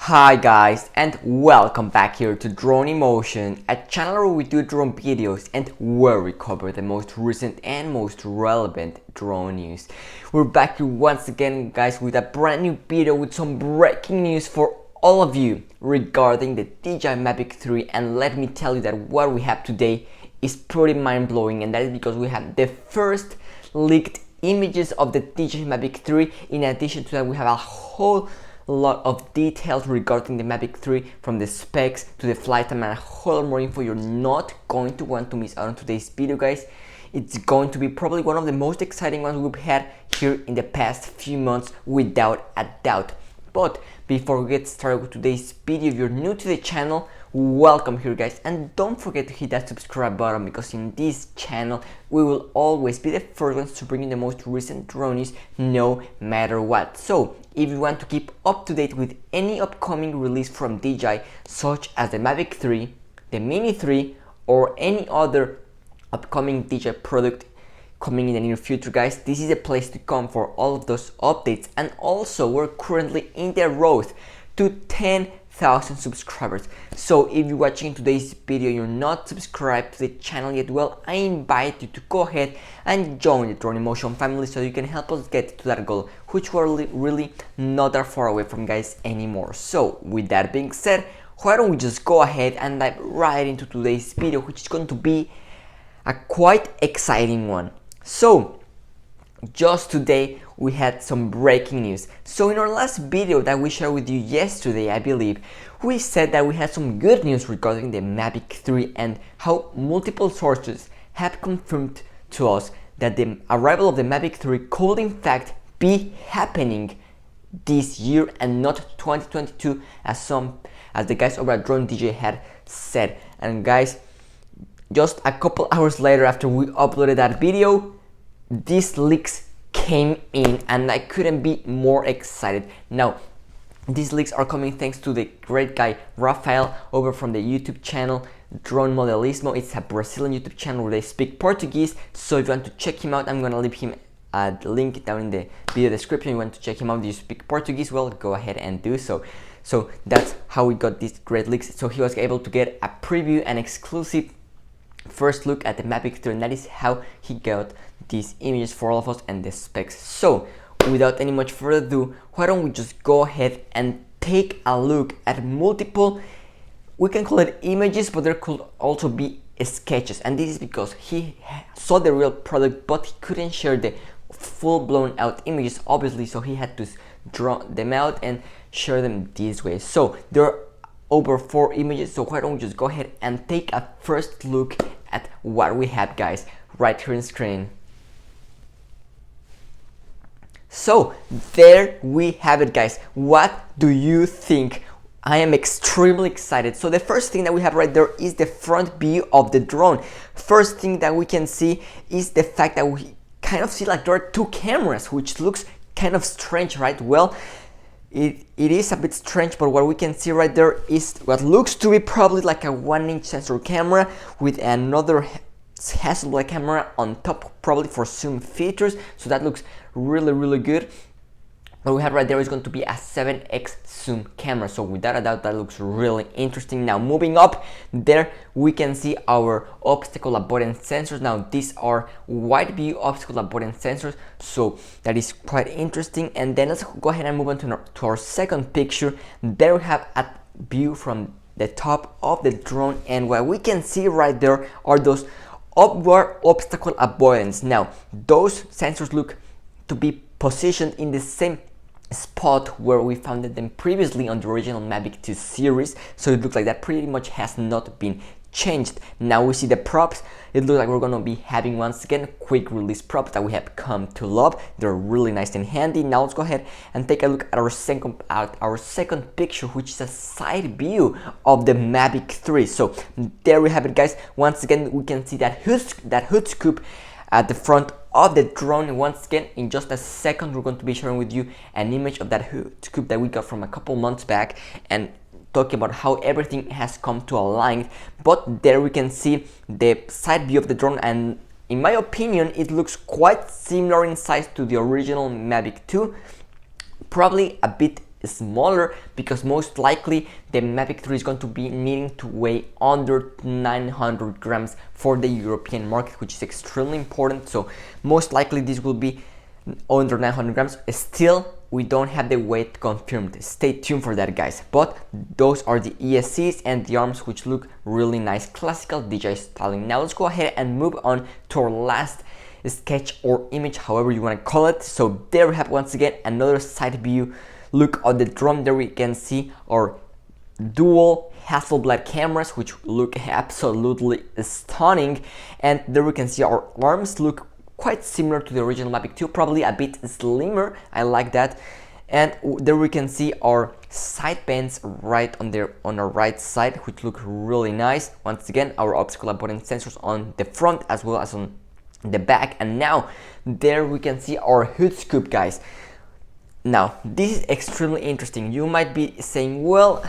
Hi guys, and welcome back here to Dronemotion, a channel where we do drone videos and where we cover the most recent and most relevant drone news. We're back here once again guys with a brand new video with some breaking news for all of you regarding the DJI Mavic 3, and let me tell you that what we have today is pretty mind-blowing, and that is because we have the first leaked images of the DJI Mavic 3. In addition to that, we have a whole lot of details regarding the Mavic 3, from the specs to the flight time and a whole lot more info. You're not going to want to miss out on today's video guys. It's going to be probably one of the most exciting ones we've had here in the past few months, without a doubt. But before we get started with today's video, if you're new to the channel, welcome here guys, and don't forget to hit that subscribe button, because in this channel we will always be the first ones to bring you the most recent drone news no matter what. So if you want to keep up to date with any upcoming release from DJI, such as the Mavic 3, the Mini 3, or any other upcoming DJI product coming in the near future guys, this is a place to come for all of those updates. And also, we're currently in the road to 10,000 subscribers. So if you're watching today's video, you're not subscribed to the channel yet, well, I invite you to go ahead and join the Dronemotion family so you can help us get to that goal, which we're really not that far away from guys anymore. So with that being said, why don't we just go ahead and dive right into today's video, which is going to be a quite exciting one. So just today we had some breaking news. So in our last video that we shared with you yesterday, I believe, we said that we had some good news regarding the Mavic 3 and how multiple sources have confirmed to us that the arrival of the Mavic 3 could in fact be happening this year and not 2022 as the guys over at Drone DJ had said. And guys, just a couple hours later after we uploaded that video, these leaks came in and I couldn't be more excited. Now, these leaks are coming thanks to the great guy Rafael over from the YouTube channel Dronemodelismo. It's a Brazilian YouTube channel where they speak Portuguese, so if you want to check him out, I'm gonna leave him the link down in the video description. If you want to check him out, do you speak Portuguese? Well, go ahead and do so. So that's how we got these great leaks. So he was able to get a preview and exclusive first look at the Mavic 3, and that is how he got these images for all of us and the specs. So without any much further ado, why don't we just go ahead and take a look at multiple, we can call it images, but there could also be sketches, and this is because he saw the real product but he couldn't share the full blown out images obviously, so he had to draw them out and share them this way. So there are over 4 images, so why don't we just go ahead and take a first look at what we have guys right here on screen. So there we have it guys. What do you think? I am extremely excited. So the first thing that we have right there is the front view of the drone. First thing that we can see is the fact that we kind of see like there are 2 cameras, which looks kind of strange, right? Well, it is a bit strange, but what we can see right there is what looks to be probably like a 1-inch sensor camera with another Hasselblad camera on top, probably for zoom features. So that looks really good. What we have right there is going to be a 7x zoom camera, so without a doubt that looks really interesting. Now moving up, there we can see our obstacle avoidance sensors. Now these are wide view obstacle avoidance sensors, so that is quite interesting. And then let's go ahead and move on to our second picture. There we have a view from the top of the drone, and what we can see right there are those upward obstacle avoidance. Now those sensors look to be positioned in the same spot where we found them previously on the original Mavic 2 series, so it looks like that pretty much has not been changed. Now we see the props. It looks like we're gonna be having once again quick release props that we have come to love. They're really nice and handy. Now let's go ahead and take a look at our second picture, which is a side view of the Mavic 3. So there we have it guys. Once again we can see that hood scoop at the front of the drone. Once again, in just a second we're going to be sharing with you an image of that hood scoop that we got from a couple months back and talking about how everything has come to align. But there we can see the side view of the drone, and in my opinion it looks quite similar in size to the original Mavic 2, probably a bit smaller, because most likely the Mavic 3 is going to be needing to weigh under 900 grams for the European market, which is extremely important. So most likely this will be under 900 grams. Still, we don't have the weight confirmed. Stay tuned for that, guys. But those are the ESCs and the arms, which look really nice, classical DJI styling. Now let's go ahead and move on to our last sketch or image, however you want to call it. So there we have once again another side view look of the drone. There we can see our dual Hasselblad cameras, which look absolutely stunning, and there we can see our arms look quite similar to the original Mavic 2, probably a bit slimmer. I like that. And there we can see our side bands right on our right side, which look really nice. Once again, our optical avoidance sensors on the front as well as on the back. And now there we can see our hood scoop, guys. Now this is extremely interesting. You might be saying, well,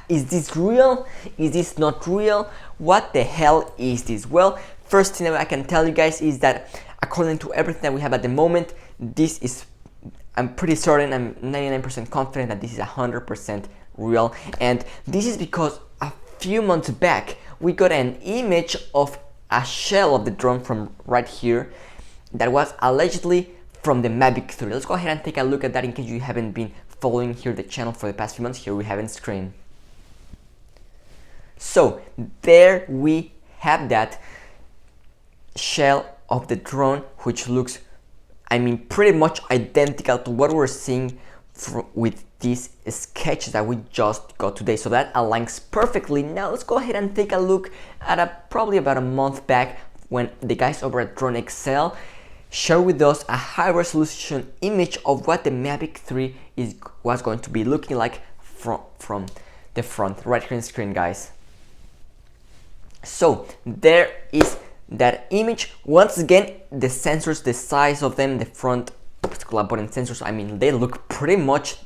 is this real? Is this not real? What the hell is this? Well, first thing that I can tell you guys is that according to everything that we have at the moment, this is, I'm pretty certain, I'm 99% confident that this is 100% real. And this is because a few months back we got an image of a shell of the drone from right here that was allegedly from the Mavic 3. Let's go ahead and take a look at that in case you haven't been following here the channel for the past few months. Here we have on screen. So there we have that shell of the drone, which looks, I mean, pretty much identical to what we're seeing with these sketches that we just got today. So that aligns perfectly. Now let's go ahead and take a look at probably about a month back when the guys over at Drone Excel shared with us a high resolution image of what the Mavic 3 was going to be looking like from the front, right here on screen, guys. So there is that image. Once again, the sensors, the size of them, the front optical avoidance sensors, I mean, they look pretty much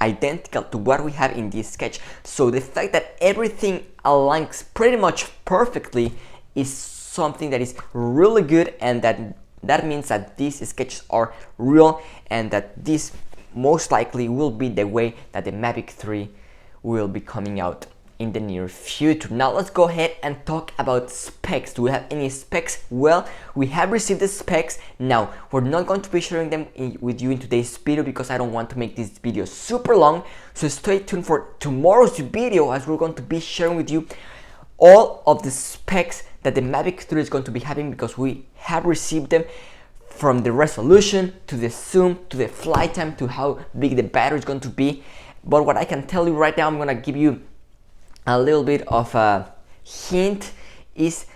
identical to what we have in this sketch. So the fact that everything aligns pretty much perfectly is something that is really good, and that means that these sketches are real, and that this most likely will be the way that the Mavic 3 will be coming out in the near future. Now let's go ahead and talk about specs. Do we have any specs? Well, we have received the specs. Now we're not going to be sharing them with you in today's video because I don't want to make this video super long. So stay tuned for tomorrow's video, as we're going to be sharing with you all of the specs that the Mavic 3 is going to be having, because we have received them, from the resolution to the zoom to the flight time to how big the battery is going to be. But what I can tell you right now, I'm going to give you a little bit of a hint, is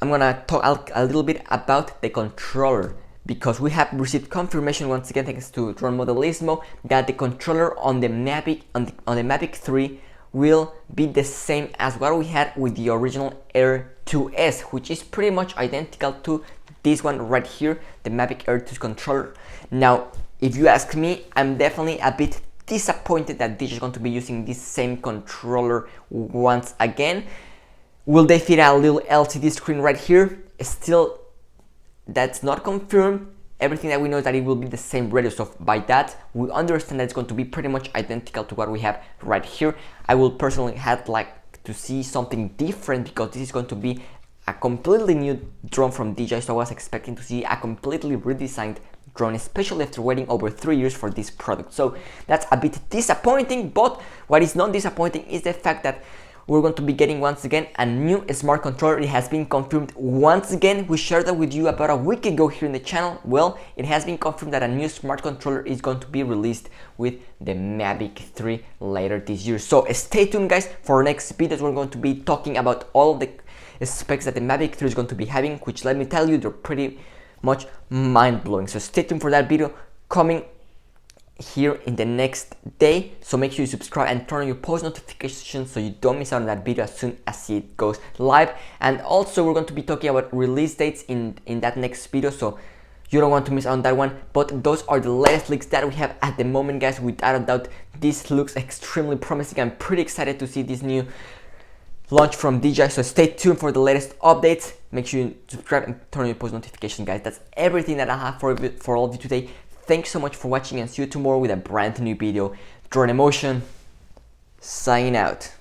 I'm gonna talk a little bit about the controller, because we have received confirmation once again, thanks to Dronemodelismo, that the controller on the Mavic 3 will be the same as what we had with the original Air 2S, which is pretty much identical to this one right here, the Mavic Air 2 controller. Now, if you ask me, I'm definitely a bit disappointed that DJI is going to be using this same controller once again. Will they fit a little LCD screen right here? Still, that's not confirmed. Everything that we know is that it will be the same radio, so by that we understand that it's going to be pretty much identical to what we have right here. I will personally have like to see something different, because this is going to be a completely new drone from DJI, so I was expecting to see a completely redesigned drone, especially after waiting over 3 years for this product. So that's a bit disappointing, but what is not disappointing is the fact that we're going to be getting once again a new smart controller. It has been confirmed once again. We shared that with you about a week ago here in the channel. Well, it has been confirmed that a new smart controller is going to be released with the Mavic 3 later this year. So stay tuned, guys, for our next videos. We're going to be talking about all of the specs that the Mavic 3 is going to be having, which, let me tell you, they're pretty much mind-blowing. So stay tuned for that video coming here in the next day. So make sure you subscribe and turn on your post notifications so you don't miss out on that video as soon as it goes live. And also, we're going to be talking about release dates in that next video, so you don't want to miss out on that one. But those are the latest leaks that we have at the moment, guys. Without a doubt, this looks extremely promising. I'm pretty excited to see this new launch from DJI, so stay tuned for the latest updates. Make sure you subscribe and turn on your post notifications, guys. That's everything that I have for all of you today. Thanks so much for watching, and see you tomorrow with a brand new video. Dronemotion, signing out.